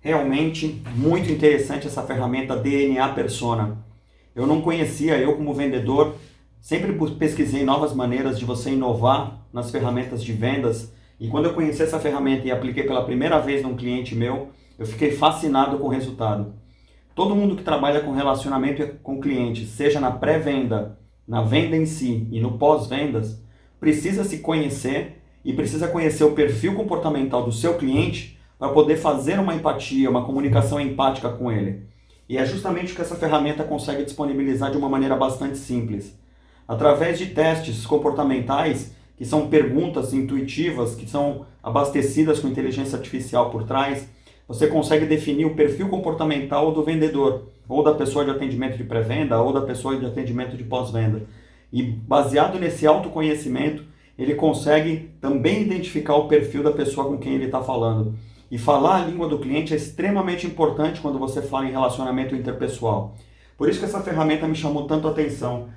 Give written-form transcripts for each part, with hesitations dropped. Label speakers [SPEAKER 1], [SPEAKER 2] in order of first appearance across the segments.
[SPEAKER 1] Realmente muito interessante essa ferramenta DNA Persona. Eu não conhecia, eu como vendedor, sempre pesquisei novas maneiras de você inovar nas ferramentas de vendas. E quando eu conheci essa ferramenta e apliquei pela primeira vez num cliente meu, eu fiquei fascinado com o resultado. Todo mundo que trabalha com relacionamento com cliente, seja na pré-venda, na venda em si e no pós-vendas, precisa se conhecer e precisa conhecer o perfil comportamental do seu cliente para poder fazer uma empatia, uma comunicação empática com ele. E é justamente o que essa ferramenta consegue disponibilizar de uma maneira bastante simples. Através de testes comportamentais, que são perguntas intuitivas, que são abastecidas com inteligência artificial por trás, você consegue definir o perfil comportamental do vendedor, ou da pessoa de atendimento de pré-venda, ou da pessoa de atendimento de pós-venda. E baseado nesse autoconhecimento, ele consegue também identificar o perfil da pessoa com quem ele está falando. E falar a língua do cliente é extremamente importante quando você fala em relacionamento interpessoal. Por isso que essa ferramenta me chamou tanto a atenção,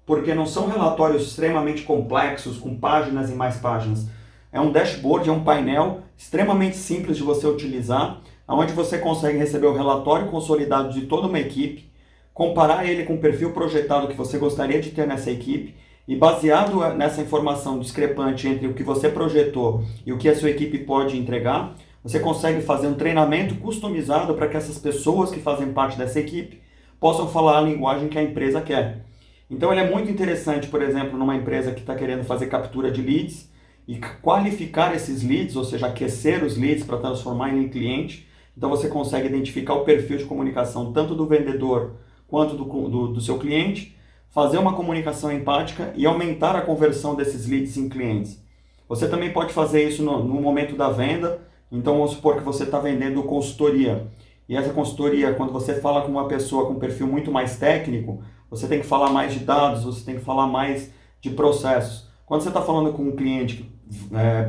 [SPEAKER 1] porque não são relatórios extremamente complexos, com páginas e mais páginas. É um dashboard, é um painel extremamente simples de você utilizar, onde você consegue receber o relatório consolidado de toda uma equipe, comparar ele com o perfil projetado que você gostaria de ter nessa equipe, e baseado nessa informação discrepante entre o que você projetou e o que a sua equipe pode entregar, você consegue fazer um treinamento customizado para que essas pessoas que fazem parte dessa equipe possam falar a linguagem que a empresa quer. Então ele é muito interessante, por exemplo, numa empresa que está querendo fazer captura de leads e qualificar esses leads, ou seja, aquecer os leads para transformar em cliente. Então você consegue identificar o perfil de comunicação tanto do vendedor quanto do seu cliente, fazer uma comunicação empática e aumentar a conversão desses leads em clientes. Você também pode fazer isso no momento da venda. Então vamos supor que você está vendendo consultoria. E essa consultoria, quando você fala com uma pessoa com um perfil muito mais técnico, você tem que falar mais de dados, você tem que falar mais de processos. Quando você está falando com um cliente que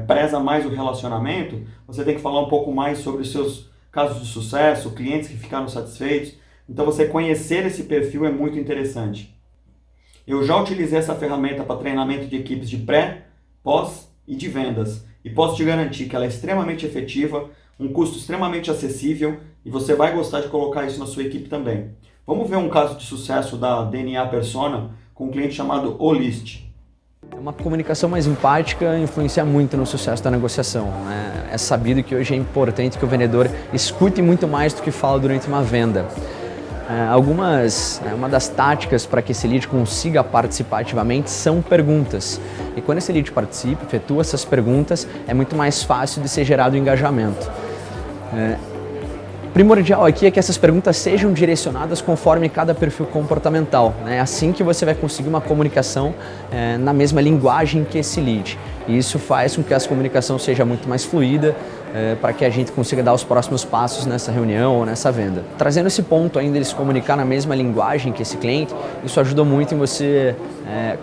[SPEAKER 1] preza mais o relacionamento, você tem que falar um pouco mais sobre os seus casos de sucesso, clientes que ficaram satisfeitos. Então você conhecer esse perfil é muito interessante. Eu já utilizei essa ferramenta para treinamento de equipes de pré, pós e de vendas. E posso te garantir que ela é extremamente efetiva, um custo extremamente acessível e você vai gostar de colocar isso na sua equipe também. Vamos ver um caso de sucesso da DNA Persona com um cliente chamado Olist.
[SPEAKER 2] Uma comunicação mais empática influencia muito no sucesso da negociação, né? É sabido que hoje é importante que o vendedor escute muito mais do que fala durante uma venda. Uma das táticas para que esse lead consiga participar ativamente são perguntas. E quando esse lead participa, efetua essas perguntas, é muito mais fácil de ser gerado engajamento. Primordial aqui é que essas perguntas sejam direcionadas conforme cada perfil comportamental, né? Assim que você vai conseguir uma comunicação na mesma linguagem que esse lead. E isso faz com que essa comunicação seja muito mais fluida, para que a gente consiga dar os próximos passos nessa reunião ou nessa venda. Trazendo esse ponto ainda de se comunicar na mesma linguagem que esse cliente, isso ajuda muito em você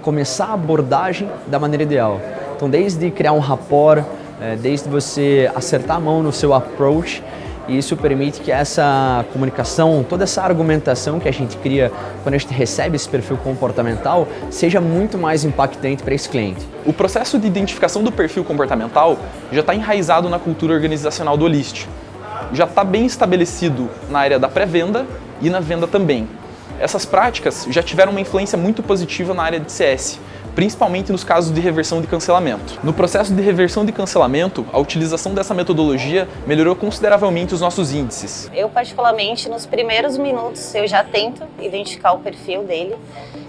[SPEAKER 2] começar a abordagem da maneira ideal. Então desde criar um rapport, desde você acertar a mão no seu approach, e isso permite que essa comunicação, toda essa argumentação que a gente cria quando a gente recebe esse perfil comportamental, seja muito mais impactante para esse cliente.
[SPEAKER 3] O processo de identificação do perfil comportamental já está enraizado na cultura organizacional do Olist. Já está bem estabelecido na área da pré-venda e na venda também. Essas práticas já tiveram uma influência muito positiva na área de CS, principalmente nos casos de reversão de cancelamento. No processo de reversão de cancelamento, a utilização dessa metodologia melhorou consideravelmente os nossos índices.
[SPEAKER 4] Eu, particularmente, nos primeiros minutos, eu já tento identificar o perfil dele,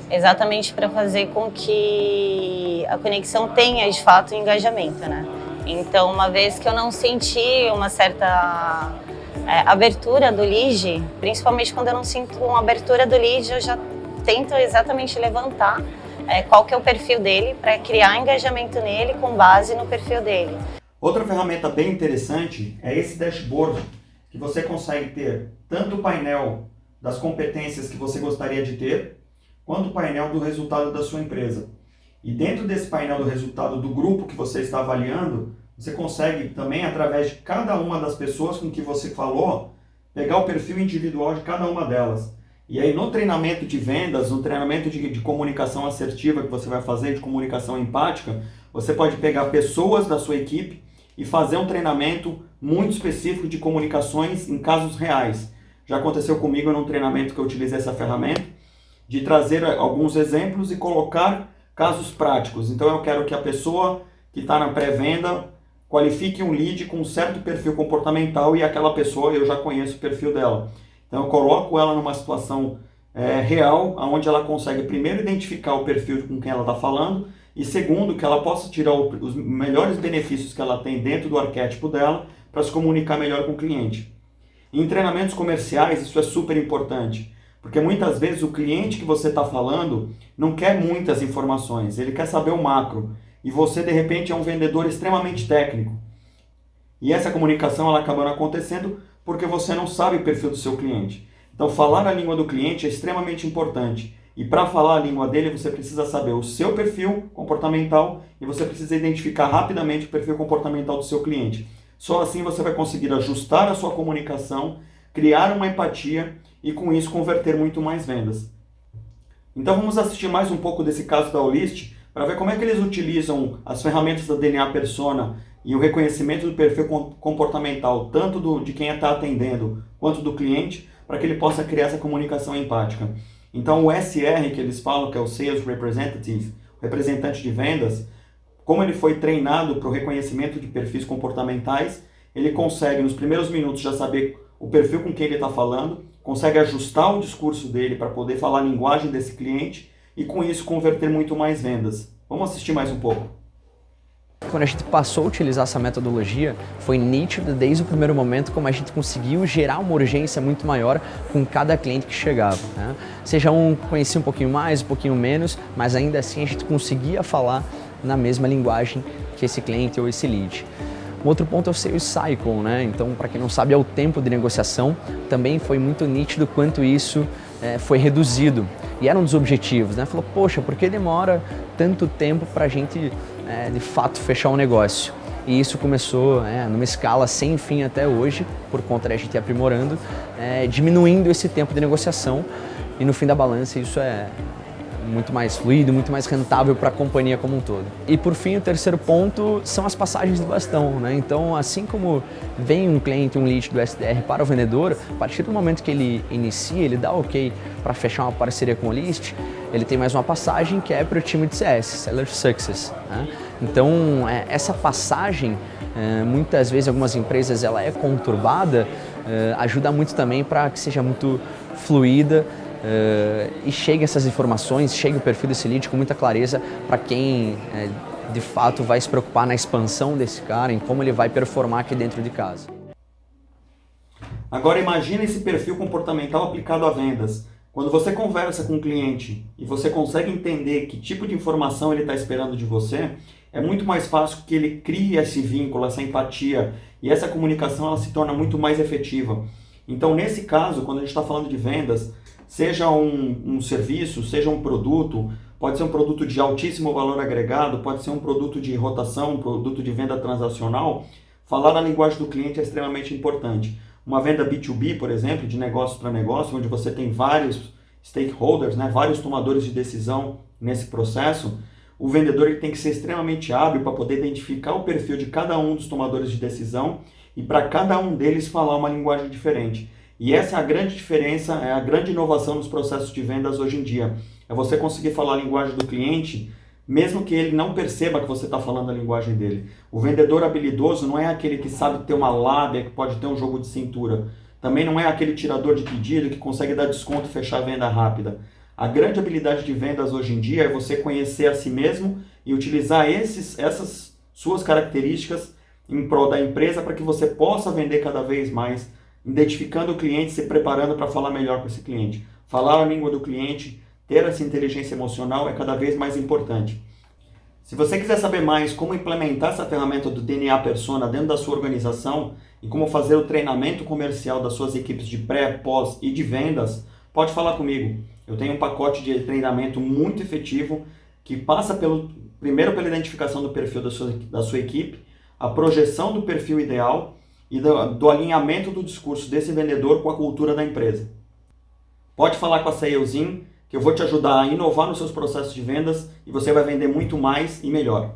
[SPEAKER 4] exatamente para fazer com que a conexão tenha, de fato, engajamento, né? Então, uma vez que eu não senti uma certa abertura do lead, principalmente quando eu não sinto uma abertura do lead, eu já tento exatamente levantar qual que é o perfil dele para criar engajamento nele com base no perfil dele.
[SPEAKER 1] Outra ferramenta bem interessante é esse dashboard, que você consegue ter tanto o painel das competências que você gostaria de ter, quanto o painel do resultado da sua empresa. E dentro desse painel do resultado do grupo que você está avaliando, você consegue também, através de cada uma das pessoas com que você falou, pegar o perfil individual de cada uma delas. E aí no treinamento de vendas, no treinamento de comunicação assertiva que você vai fazer, de comunicação empática, você pode pegar pessoas da sua equipe e fazer um treinamento muito específico de comunicações em casos reais. Já aconteceu comigo num treinamento que eu utilizei essa ferramenta, de trazer alguns exemplos e colocar casos práticos. Então eu quero que a pessoa que está na pré-venda qualifique um lead com um certo perfil comportamental e aquela pessoa, eu já conheço o perfil dela. Então eu coloco ela numa situação real, onde ela consegue primeiro identificar o perfil com quem ela está falando e segundo, que ela possa tirar os melhores benefícios que ela tem dentro do arquétipo dela para se comunicar melhor com o cliente. Em treinamentos comerciais isso é super importante, porque muitas vezes o cliente que você está falando não quer muitas informações, ele quer saber o macro e você de repente é um vendedor extremamente técnico. E essa comunicação ela acaba não acontecendo porque você não sabe o perfil do seu cliente. Então falar a língua do cliente é extremamente importante. E para falar a língua dele, você precisa saber o seu perfil comportamental e você precisa identificar rapidamente o perfil comportamental do seu cliente. Só assim você vai conseguir ajustar a sua comunicação, criar uma empatia e com isso converter muito mais vendas. Então vamos assistir mais um pouco desse caso da Olist para ver como é que eles utilizam as ferramentas da DNA Persona e o reconhecimento do perfil comportamental, tanto de quem está atendendo quanto do cliente, para que ele possa criar essa comunicação empática. Então o SR que eles falam, que é o Sales Representative, o representante de vendas, como ele foi treinado para o reconhecimento de perfis comportamentais, ele consegue nos primeiros minutos já saber o perfil com quem ele está falando, consegue ajustar o discurso dele para poder falar a linguagem desse cliente e com isso converter muito mais vendas. Vamos assistir mais um pouco.
[SPEAKER 2] Quando a gente passou a utilizar essa metodologia, foi nítido desde o primeiro momento como a gente conseguiu gerar uma urgência muito maior com cada cliente que chegava, né? Seja um conhecia um pouquinho mais, um pouquinho menos, mas ainda assim a gente conseguia falar na mesma linguagem que esse cliente ou esse lead. Um outro ponto é o sales cycle, né? Então, para quem não sabe, é o tempo de negociação. Também foi muito nítido quanto isso foi reduzido. E era um dos objetivos, né? Falou, poxa, por que demora tanto tempo para a gente, de fato, fechar um negócio? E isso começou numa escala sem fim até hoje, por conta da gente ir aprimorando, diminuindo esse tempo de negociação. E no fim da balança isso é muito mais fluido, muito mais rentável para a companhia como um todo. E por fim, o terceiro ponto são as passagens de bastão, né? Então, assim como vem um cliente, um lead do SDR para o vendedor, a partir do momento que ele inicia, ele dá ok para fechar uma parceria com o list, ele tem mais uma passagem que é para o time de CS, Seller Success, né? Então, essa passagem, muitas vezes, algumas empresas, ela é conturbada, ajuda muito também para que seja muito fluida, e chegue essas informações, chegue o perfil desse lead com muita clareza para quem de fato vai se preocupar na expansão desse cara, em como ele vai performar aqui dentro de casa.
[SPEAKER 1] Agora imagine esse perfil comportamental aplicado a vendas. Quando você conversa com o cliente e você consegue entender que tipo de informação ele está esperando de você, é muito mais fácil que ele crie esse vínculo, essa empatia, e essa comunicação ela se torna muito mais efetiva. Então nesse caso, quando a gente está falando de vendas, seja um serviço, seja um produto, pode ser um produto de altíssimo valor agregado, pode ser um produto de rotação, um produto de venda transacional, falar a linguagem do cliente é extremamente importante. Uma venda B2B, por exemplo, de negócio para negócio, onde você tem vários stakeholders, né, vários tomadores de decisão nesse processo, o vendedor ele tem que ser extremamente hábil para poder identificar o perfil de cada um dos tomadores de decisão e para cada um deles falar uma linguagem diferente. E essa é a grande diferença, é a grande inovação nos processos de vendas hoje em dia. É você conseguir falar a linguagem do cliente, mesmo que ele não perceba que você está falando a linguagem dele. O vendedor habilidoso não é aquele que sabe ter uma lábia, que pode ter um jogo de cintura. Também não é aquele tirador de pedido que consegue dar desconto e fechar a venda rápida. A grande habilidade de vendas hoje em dia é você conhecer a si mesmo e utilizar essas suas características em prol da empresa para que você possa vender cada vez mais, identificando o cliente, se preparando para falar melhor com esse cliente. Falar a língua do cliente, ter essa inteligência emocional é cada vez mais importante. Se você quiser saber mais como implementar essa ferramenta do DNA Persona dentro da sua organização e como fazer o treinamento comercial das suas equipes de pré, pós e de vendas, pode falar comigo. Eu tenho um pacote de treinamento muito efetivo que passa primeiro pela identificação do perfil da sua equipe, a projeção do perfil ideal e do alinhamento do discurso desse vendedor com a cultura da empresa. Pode falar com a Salesing, que eu vou te ajudar a inovar nos seus processos de vendas e você vai vender muito mais e melhor.